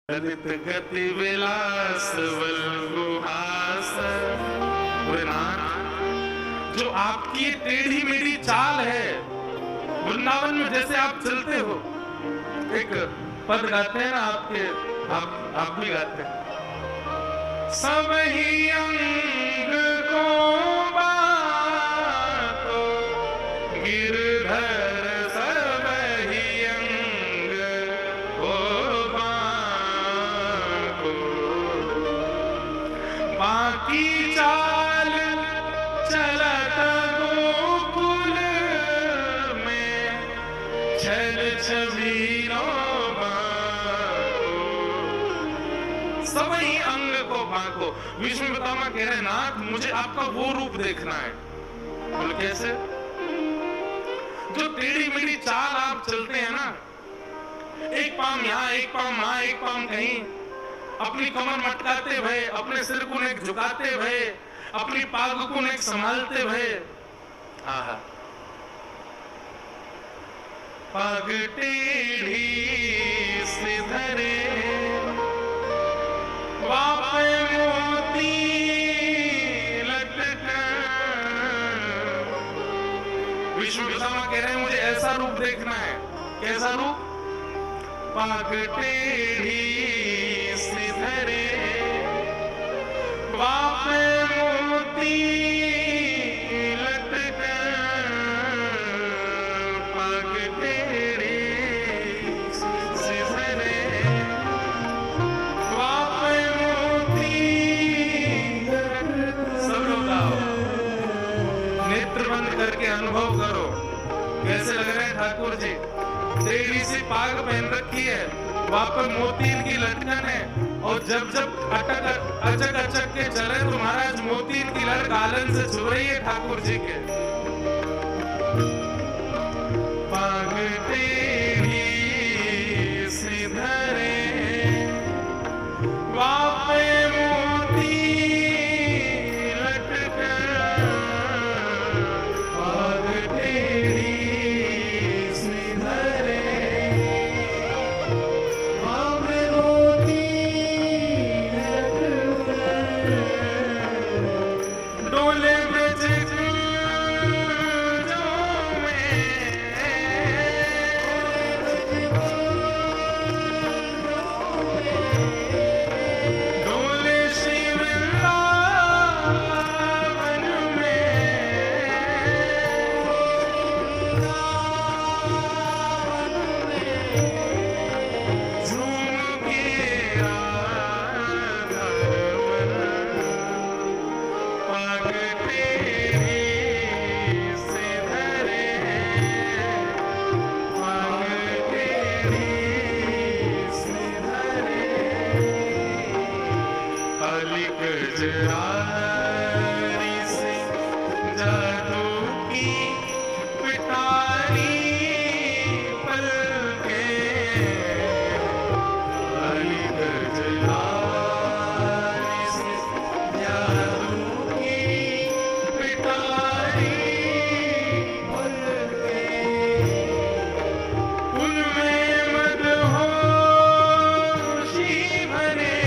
ललित गति विलास वल्गुहास। जो आपकी टेढ़ी मेढ़ी चाल है, वृंदावन में जैसे आप चलते हो, एक पद गाते हैं ना आपके, आप भी गाते हैं, सब ही अंग को बातो गिरधर सब ही अंग को बाको। बाकी चाल चलत गोकुल में छल छबीरों बाको। सब ही अंग को बाको। विष्णु पितामह कह रहे नाथ मुझे आपका वो रूप देखना है। बोले कैसे? जो टेढ़ी मेढ़ी चाल आप चलते हैं ना, एक पाम यहाँ एक पाम वहां एक पाम कहीं, अपनी कमर मटकाते भय, अपने सिर को नेक झुकाते भय, अपनी पाग को नेक संभालते भय। आहा, पाग टेढ़ी सिधरे बापे मोती लटकन। विष्णु पितामह कह रहे हैं मुझे ऐसा रूप देखना है। कैसा रूप? पाग टेढ़ी सिधरे बापे मोती लटकन। पाग टेढ़ी सिधरे बापे मोती। सब लोग आओ, नेत्र बंद करके अनुभव करो कैसे लग रहे हैं ठाकुर जी। टेढ़ी सी पाग पहन रखी है, वहां पर मोती की लटकन है, और जब जब अचक अचक के चले तो महाराज मोती की लड़ गालन से छू रही है ठाकुर जी के। पाग टेढ़ी सिधरे बापे मोती लटकन। पाग टेढ़ी सिधरे बापे मोती लटकन। डोले ब्रज डोले श्री वृंदावन में झूम के राधा रमन। पाग टेढ़ी सिधरे पाग टेढ़ी सिधरे। अलिक जरारी से जादू की पिटारी पलकें। अलिक जरारी से जादू की पिटारी पलकें। उनमें मदहोशी भरे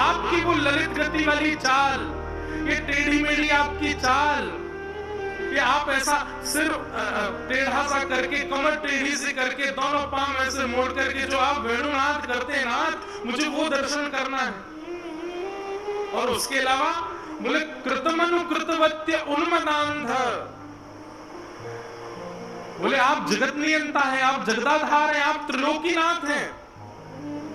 आपकी वो ललित गति वाली चाल, ये टेढ़ी मेढ़ी आपकी चाल, ये आप ऐसा सिर टेढ़ा सा करके, कमर टेढ़ी से करके, दोनों पांव ऐसे मोड़ करके जो आप वेणुनाद करते हैं नाथ, मुझे वो दर्शन करना है। और उसके अलावा बोले कृतमनु कृतवत्य उन्मदांध, बोले आप जगत नियंता है, आप जगदाधार हैं, आप त्रिलोकीनाथ हैं,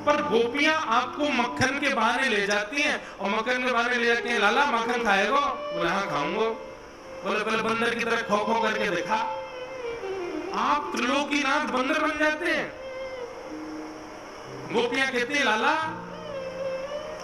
पर गोपियां आपको मक्खन के बहाने ले जाती हैं और मक्खन के बहाने ले जाती हैं, लाला मक्खन खाएगा? बोले हाँ खाऊंगा। बोले पहले बंदर की तरह खो खो करके देखा। आप त्रिलोकीनाथ बंदर बन जाते हैं। गोपियां कहती हैं लाला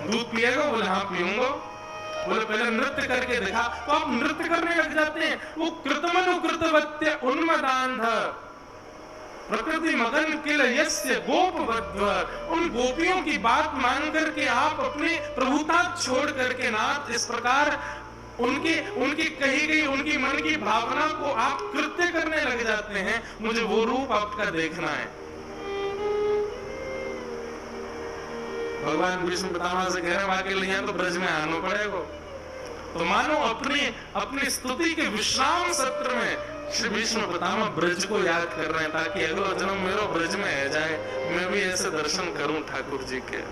दूध पिएगा? बोले हाँ पीऊंगा। बोले पहले नृत्य करके देखा, तो आप नृत्य करने लग जाते हैं। वो कृतमनु कृतवत्य उन्मदांध प्रकृति मगन किल यस्य गोपवद्वर, उन गोपियों की बात मान करके आप अपनी प्रभुता छोड़ करके नाथ इस प्रकार उनकी कही गई, उनकी मन की भावना को आप कृत्य करने लग जाते हैं। मुझे वो रूप आपका देखना है। भगवान विष्णु पितामह से कह रहे हैं वाकई लिया तो ब्रज में आना पड़ेगा। तो मानो अपनी स्तुति के विश्राम सत्र में श्री विष्णु पितामह ब्रज को याद कर रहे हैं, ताकि अगला जन्म मेरा ब्रज में आ जाए, मैं भी ऐसे दर्शन करूं ठाकुर जी के।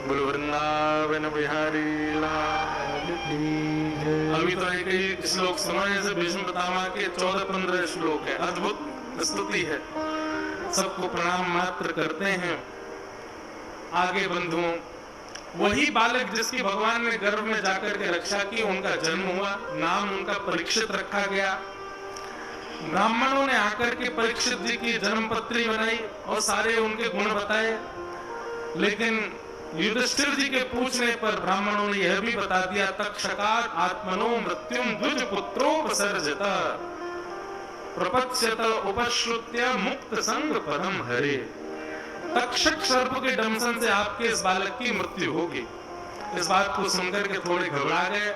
बोल वृंदावन बिहारी लाल की जय। अभी तो एक ही श्लोक सुना, जैसे विष्णु पितामह के 14-15 श्लोक है, अद्भुत स्तुति है। सबको प्रणाम मात्र करते हैं। आगे बंधुओं, वही बालक जिसकी भगवान ने गर्भ में जाकर के रक्षा की, उनका जन्म हुआ, नाम उनका परीक्षित रखा गया। ब्राह्मणों ने आकर के परीक्षित जी की जन्मपत्री बनाई और सारे उनके गुण बताए, लेकिन युधिष्ठिर जी के पूछने पर ब्राह्मणों ने यह भी बता दिया, तक्षकात आत्मनो मृत्युम द्विज पुत्रोपसर्जत प्रपत्स्यत उपश्रुत्य मुक्त संग पदम हरे। तक्षक सर्प के दंशन से आपके इस बालक की मृत्यु होगी। इस बात को सुनकर के थोड़े घबरा गए।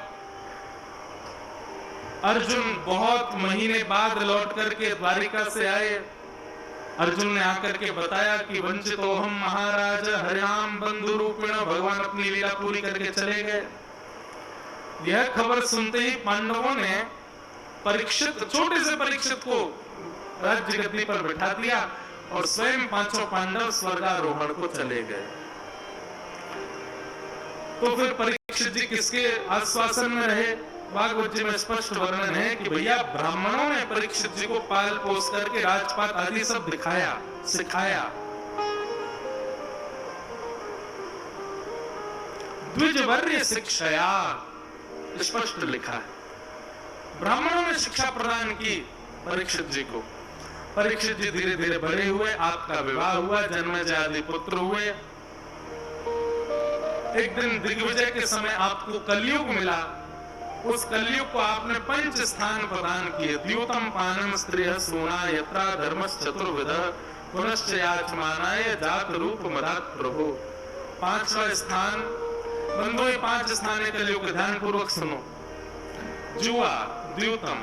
अर्जुन बहुत महीने बाद लौट करके द्वारिका से आए। अर्जुन ने आकर के बताया कि वंचितो हम महाराज हरिनाम बंधु रूपेण, भगवान अपनी लीला पूरी करके चले गए। यह खबर सुनते ही पांडवों ने परीक्षित, छोटे से परीक्षित को राज्य गद्दी पर बैठा दिया और स्वयं 5 पांडव स्वर्गारोहण को चले गए। तो फिर परीक्षित जी किसके आश्वासन में रहे? भागवत जी में स्पष्ट वर्णन है कि भैया ब्राह्मणों ने परीक्षित जी को पाल पोस करके राजपाट आदि सब दिखाया, सिखाया। द्विजवर्य शिक्षया स्पष्ट लिखा है, ब्राह्मणों ने शिक्षा प्रदान की परीक्षित जी को। परीक्षित जी धीरे धीरे बड़े हुए, आपका विवाह हुआ, जन्मेजय आदि पुत्र हुए। एक दिन दिग्विजय के समय आपको कलयुग मिला। उस कलयुग को आपने 5 स्थान प्रदान किए। द्योतम पानम स्त्रियः सूना यत्रा धर्मश्च चतुर्विधः पुनश्च याचमानाय जात रूप मदात् प्रभु। 5वां स्थान, बंधुओं 5 स्थान है कलयुग के, ध्यान पूर्वक सुनो। जुआ, द्योतम,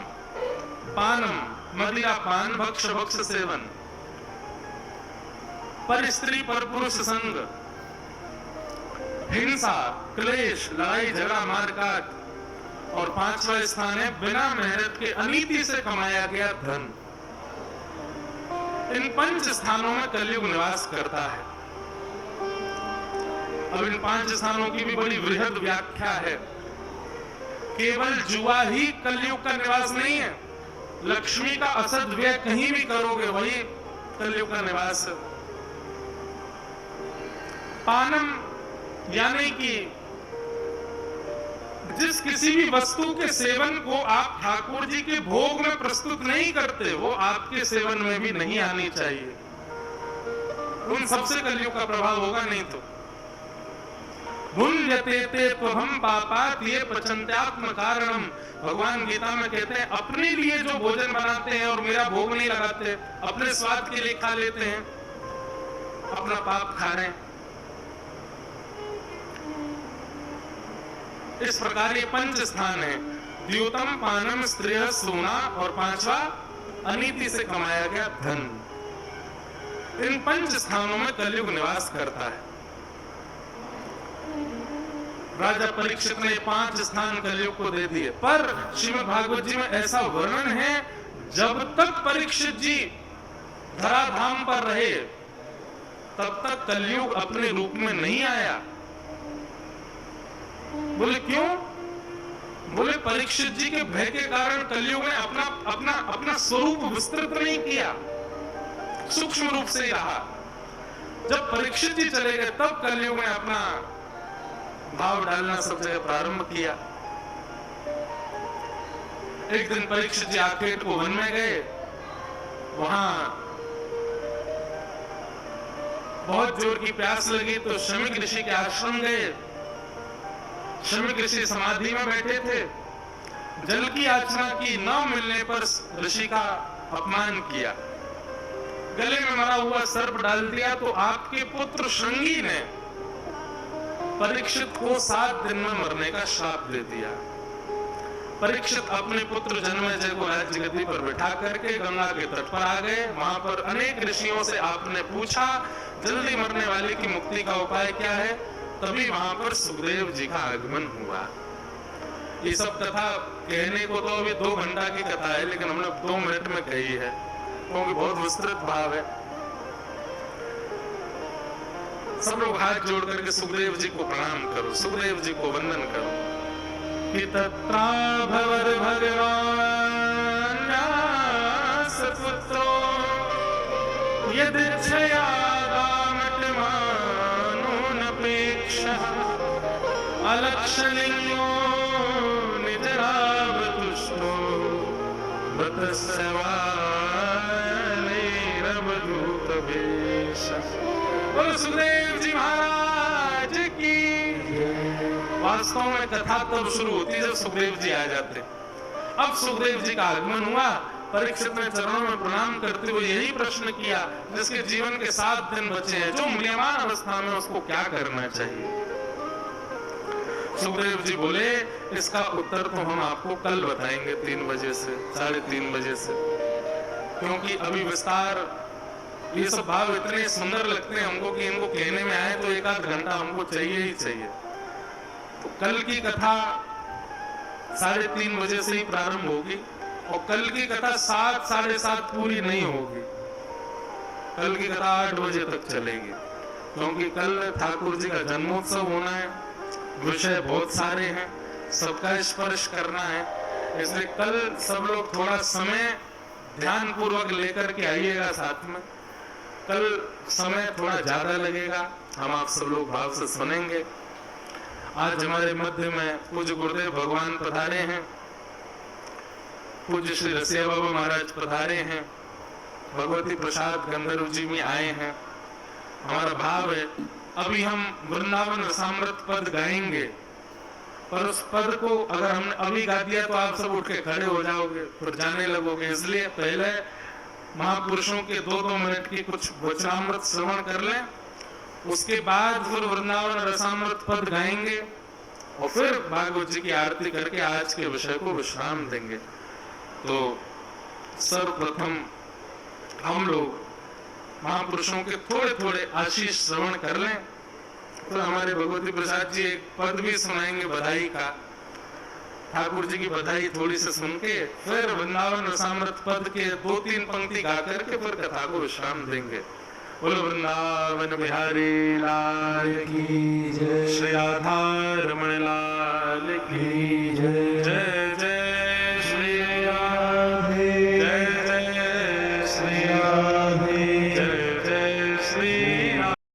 पानम मदिरा पान, भक्ष भक्ष सेवन, पर स्त्री पर पुरुष संग, हिंसा, क्लेश, लड़ाई झगड़ा मारकाट, और 5वां स्थान है बिना मेहनत के अनीति से कमाया गया धन। इन 5 स्थानों में कलयुग निवास करता है। अब इन 5 स्थानों की भी बड़ी वृहद व्याख्या है। केवल जुआ ही कलयुग का निवास नहीं है। लक्ष्मी का असद व्यय कहीं भी करोगे वही कलयुग का निवास है। पानम यानी कि जिस किसी भी वस्तु के सेवन को आप ठाकुर जी के भोग में प्रस्तुत नहीं करते, वो आपके सेवन में भी नहीं आनी चाहिए। उन सबसे कलयुग का प्रभाव होगा, नहीं तो भुंजते ते त्वहम पापात् ये पचन्त्यात्म कारणम। भगवान गीता में कहते हैं अपने लिए जो भोजन बनाते हैं और मेरा भोग नहीं लगाते, अपने स्वाद के लिए खा लेते हैं, अपना पाप खा रहे हैं। इस प्रकार ये 5 स्थान है, द्योतम, पानम, स्त्रियः, सूना, और 5वां अनीति से कमाया गया धन। इन 5 स्थानों में कलयुग निवास करता है। राजा परीक्षित ने 5 स्थान कलयुग को दे दिए, पर श्रीमद् भागवत जी में ऐसा वर्णन है जब तक परीक्षित जी धराधाम पर रहे तब तक कलयुग अपने रूप में नहीं आया। बोले क्यों? बोले परीक्षित जी के भय के कारण कलयुग ने अपना स्वरूप विस्तृत नहीं किया, सूक्ष्म रूप से ही रहा। जब परीक्षित जी चले गए तब कलयुग ने अपना भाव डालना सब जगह प्रारंभ किया। एक दिन परीक्षित जी आखेट को वन में गए, वहां बहुत जोर की प्यास लगी तो शमीक ऋषि के आश्रम गए। शमीक ऋषि समाधि में बैठे थे, जल की याचना की, न मिलने पर ऋषि का अपमान किया, गले में मरा हुआ सर्प डाल दिया। तो आपके पुत्र श्रृंगी ने परीक्षित को 7 दिन में मरने का श्राप दे दिया। परीक्षित अपने पुत्र जन्मेजय को राज्य गद्दी पर बैठा करके गंगा के तट पर आ गए। वहां पर अनेक ऋषियों से आपने पूछा जल्दी मरने वाले की मुक्ति का उपाय क्या है। तभी वहां पर सुखदेव जी का आगमन हुआ। ये सब कथा कहने को तो अभी 2 घंटा की कथा है, लेकिन हमने 2 मिनट में कही है क्योंकि बहुत विस्तृत भाव है। सब लोग हाथ जोड़ करके सुखदेव जी को प्रणाम करो, सुखदेव जी को वंदन करो। कि तत्रा भवर भगवान व्यासपुत्रो यदिच्छया दामटमानोऽनपेक्षः अलक्षणीयो निजरावतुष्टो बतस्सवालैरवधूतवेषः। बोलो सुखदेव जी महाराज की। वास्तव में कथा तब शुरू होती जब सुखदेव जी आ जाते। अब सुखदेव जी का आगमन हुआ। परीक्षित ने चरणों में प्रणाम करते हुए यही प्रश्न किया, जिसके जीवन के 7 दिन बचे हैं, जो म्रियमान अवस्था में उसको क्या करना चाहिए। सुखदेव जी बोले इसका उत्तर तो हम आपको कल बताएंगे 3 बजे से 3:30 बजे से, क्योंकि अभी विस्तार ये सब भाव इतने सुंदर लगते हैं हमको कि इनको कहने में आए तो 1 आध घंटा हमको चाहिए ही चाहिए। तो कल की कथा 3:30 बजे से ही प्रारंभ होगी और कल की कथा 7 साढ़े 7 पूरी नहीं होगी। कल की कथा 8 बजे तक चलेगी, क्योंकि कल ठाकुर जी का जन्मोत्सव होना है, विषय बहुत सारे हैं, सबका स्पर्श करना है। इसलिए कल सब लोग थोड़ा समय ध्यान पूर्वक लेकर के आइएगा साथ में। कल समय थोड़ा ज्यादा लगेगा, हम आप सब लोग भाव से सुनेंगे। आज हमारे मध्य में पूज्य गुरुदेव भगवान पधारे हैं, पूज्य श्री रसिया बाबा महाराज पधारे हैं, भगवती प्रसाद गंधर्व जी भी आए हैं। हमारा भाव है अभी हम वृंदावन रसामृत पद गाएंगे, पर उस पद को अगर हमने अभी गा दिया तो आप सब उठ के खड़े हो जाओगे, फिर जाने लगोगे। इसलिए पहले महापुरुषों के 2-2 मिनट की कुछ वचनामृत श्रवण कर लें, उसके बाद फिर वृंदावन रसामृत पद गाएंगे और फिर भागवत जी की आरती करके आज के विषय को विश्राम देंगे। तो सर्वप्रथम हम लोग महापुरुषों के थोड़े आशीष श्रवण कर लें, तो हमारे भगवती प्रसाद जी एक पद भी सुनाएंगे बधाई का। ठाकुर जी की बधाई थोड़ी सी सुन के फिर वृंदावन रसामृत पद के 2-3 पंक्ति गा करके फिर कथा को विश्राम देंगे। बोलो वृंदावन बिहारी लाल की जय, श्री राधा रमण लाल की जय।